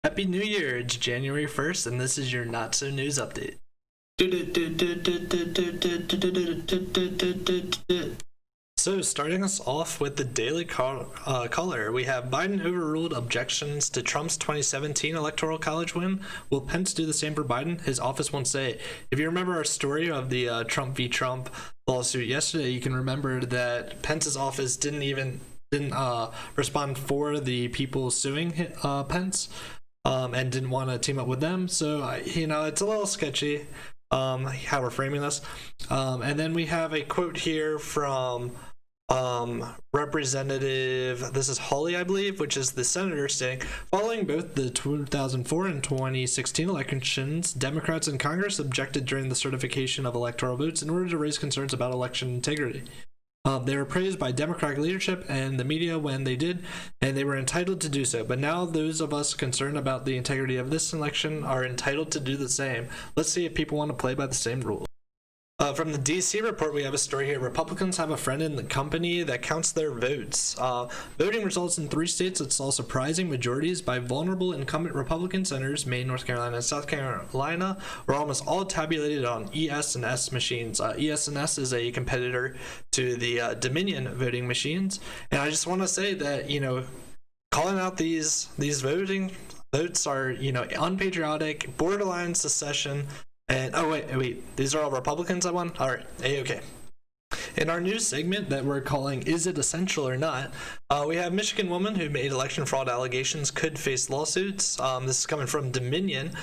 Happy New Year! It's January 1st, and this is your Not So News Update. So, starting us off with the Daily Caller, we have Biden overruled objections to Trump's 2017 Electoral College win. Will Pence do the same for Biden? His office won't say. If you remember our story of the Trump v. Trump lawsuit yesterday, you can remember that Pence's office didn't respond for the people suing Pence, and didn't want to team up with them. So, it's a little sketchy how we're framing this. And then we have a quote here from Representative, this is Hawley, I believe, which is the senator, saying, following both the 2004 and 2016 elections, Democrats in Congress objected during the certification of electoral votes in order to raise concerns about election integrity. They were praised by Democratic leadership and the media when they did, and they were entitled to do so. But now those of us concerned about the integrity of this election are entitled to do the same. Let's see if people want to play by the same rules. From the DC report, we have a story here. Republicans have a friend in the company that counts their votes. Voting results in 3 states that saw surprising majorities by vulnerable incumbent Republican senators, Maine, North Carolina, and South Carolina, were almost all tabulated on ES&S machines. ES&S is a competitor to the Dominion voting machines. And I just want to say that, calling out these voting votes are, unpatriotic, borderline secession. And wait, these are all Republicans that won? All right, okay. In our news segment that we're calling Is It Essential or Not, we have Michigan woman who made election fraud allegations could face lawsuits. This is coming from Dominion.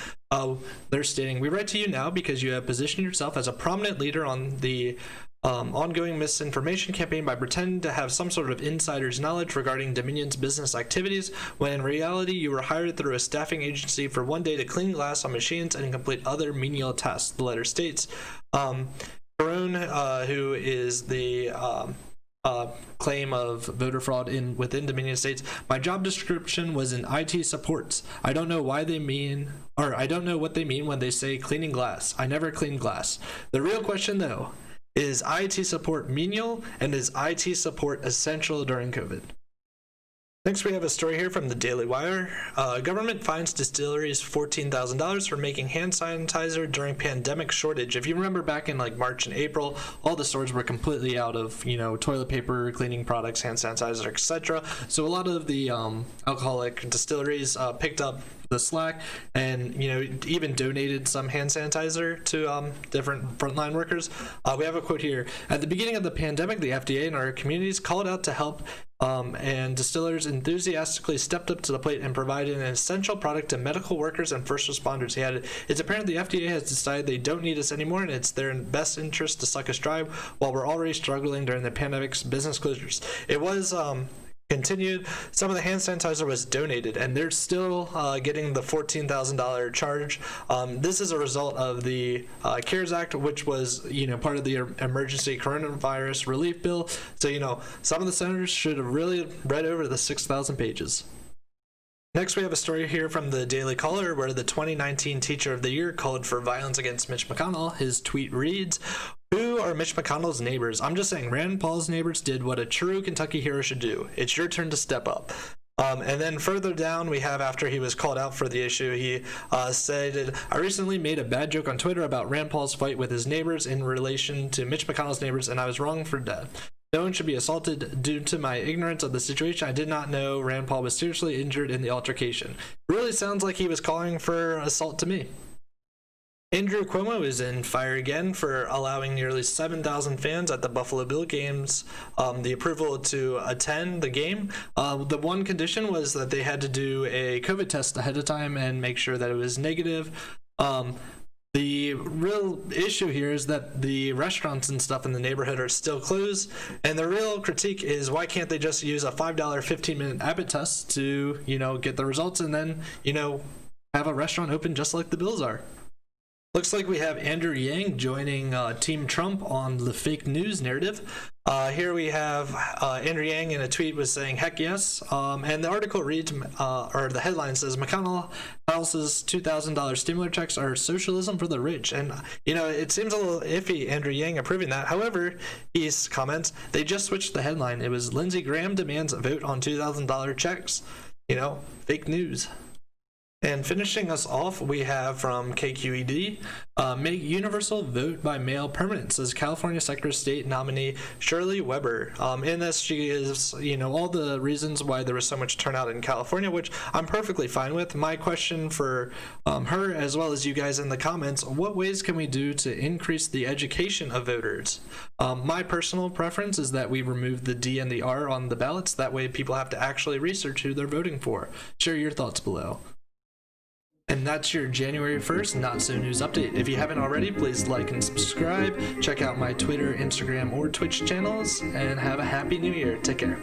They're stating, we write to you now because you have positioned yourself as a prominent leader on the ongoing misinformation campaign by pretending to have some sort of insider's knowledge regarding Dominion's business activities, when in reality you were hired through a staffing agency for one day to clean glass on machines and complete other menial tasks, the letter states. Barone, who is the claim of voter fraud within Dominion states, my job description was in IT supports. I don't know what they mean when they say cleaning glass. I never cleaned glass. The real question, though, is IT support menial, and is IT support essential during COVID? Next, we have a story here from the Daily Wire. Government fines distilleries $14,000 for making hand sanitizer during pandemic shortage. If you remember back in March and April, all the stores were completely out of toilet paper, cleaning products, hand sanitizer, etc. So a lot of the alcoholic distilleries picked up the slack and even donated some hand sanitizer to different frontline workers. We have a quote here. At the beginning of the pandemic, the FDA and our communities called out to help, and distillers enthusiastically stepped up to the plate and provided an essential product to medical workers and first responders. He added, it's apparent the FDA has decided they don't need us anymore, and it's their best interest to suck us dry while we're already struggling during the pandemic's business closures. It was continued. Some of the hand sanitizer was donated, and they're still getting the $14,000 charge. This is a result of the CARES Act, which was part of the emergency coronavirus relief bill. So some of the senators should have really read over the 6,000 pages. Next, we have a story here from the Daily Caller where the 2019 Teacher of the Year called for violence against Mitch McConnell. His tweet reads, who are Mitch McConnell's neighbors? I'm just saying Rand Paul's neighbors did what a true Kentucky hero should do. It's your turn to step up. And then further down, we have, after he was called out for the issue, he said, I recently made a bad joke on Twitter about Rand Paul's fight with his neighbors in relation to Mitch McConnell's neighbors, and I was wrong for that. No one should be assaulted due to my ignorance of the situation. I did not know Rand Paul was seriously injured in the altercation. Really sounds like he was calling for assault to me. Andrew Cuomo is in fire again for allowing nearly 7,000 fans at the Buffalo Bill games the approval to attend the game. The one condition was that they had to do a COVID test ahead of time and make sure that it was negative. The real issue here is that the restaurants and stuff in the neighborhood are still closed, and the real critique is why can't they just use a $5 15-minute Abbott test to, get the results and then, have a restaurant open just like the Bills are. Looks like we have Andrew Yang joining Team Trump on the fake news narrative. Here we have Andrew Yang in a tweet was saying, heck yes. And the article reads, or the headline says, McConnell House's $2,000 stimulus checks are socialism for the rich. And, it seems a little iffy, Andrew Yang approving that. However, he comments, they just switched the headline. It was Lindsey Graham demands a vote on $2,000 checks. Fake news. And finishing us off, we have from KQED, make universal vote by mail permanent, says California Secretary of State nominee Shirley Weber. In this, she gives, all the reasons why there was so much turnout in California, which I'm perfectly fine with. My question for her, as well as you guys in the comments, what ways can we do to increase the education of voters? My personal preference is that we remove the D and the R on the ballots. That way people have to actually research who they're voting for. Share your thoughts below. And that's your January 1st Not So News update. If you haven't already, please like and subscribe. Check out my Twitter, Instagram, or Twitch channels, and have a happy new year. Take care.